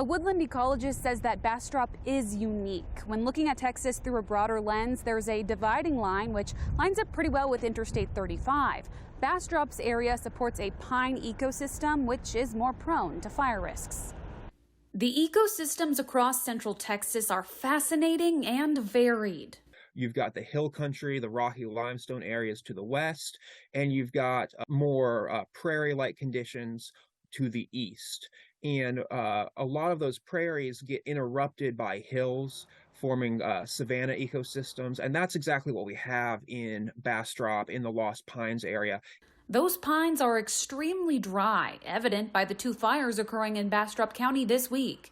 A woodland ecologist says that Bastrop is unique. When looking at Texas through a broader lens, there's a dividing line which lines up pretty well with Interstate 35. Bastrop's area supports a pine ecosystem, which is more prone to fire risks. The ecosystems across central Texas are fascinating and varied. You've got the hill country, the rocky limestone areas to the west, and you've got more prairie-like conditions to the east. And a lot of those prairies get interrupted by hills, forming savanna ecosystems, and that's exactly what we have in Bastrop, in the Lost Pines area. Those pines are extremely dry, evident by the 2 fires occurring in Bastrop County this week.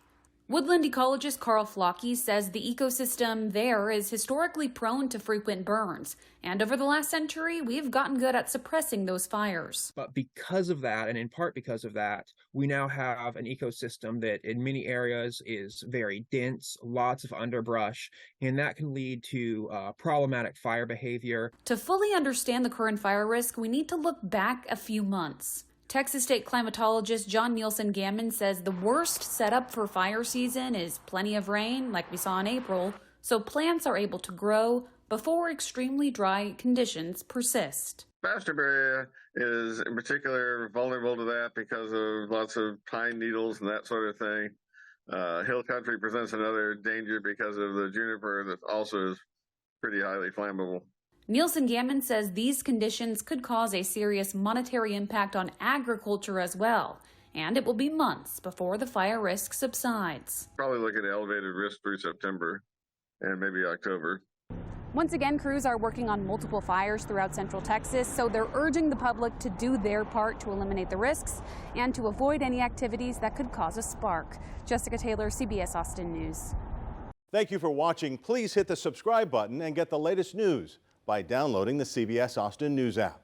Woodland ecologist Carl Flocky says the ecosystem there is historically prone to frequent burns, and over the last century, we've gotten good at suppressing those fires. But because of that, and in part because of that, we now have an ecosystem that in many areas is very dense, lots of underbrush, and that can lead to problematic fire behavior. To fully understand the current fire risk, we need to look back a few months. Texas state climatologist John Nielsen-Gammon says the worst setup for fire season is plenty of rain, like we saw in April, so plants are able to grow before extremely dry conditions persist. Bastrop area is in particular vulnerable to that because of lots of pine needles and that sort of thing. Hill country presents another danger because of the juniper that also is pretty highly flammable. Nielsen-Gammon says these conditions could cause a serious monetary impact on agriculture as well, and it will be months before the fire risk subsides. Probably look at elevated risk through September and maybe October. Once again, crews are working on multiple fires throughout central Texas, so they're urging the public to do their part to eliminate the risks and to avoid any activities that could cause a spark. Jessica Taylor, CBS Austin News. Thank you for watching. Please hit the subscribe button and get the latest news by downloading the CBS Austin News app.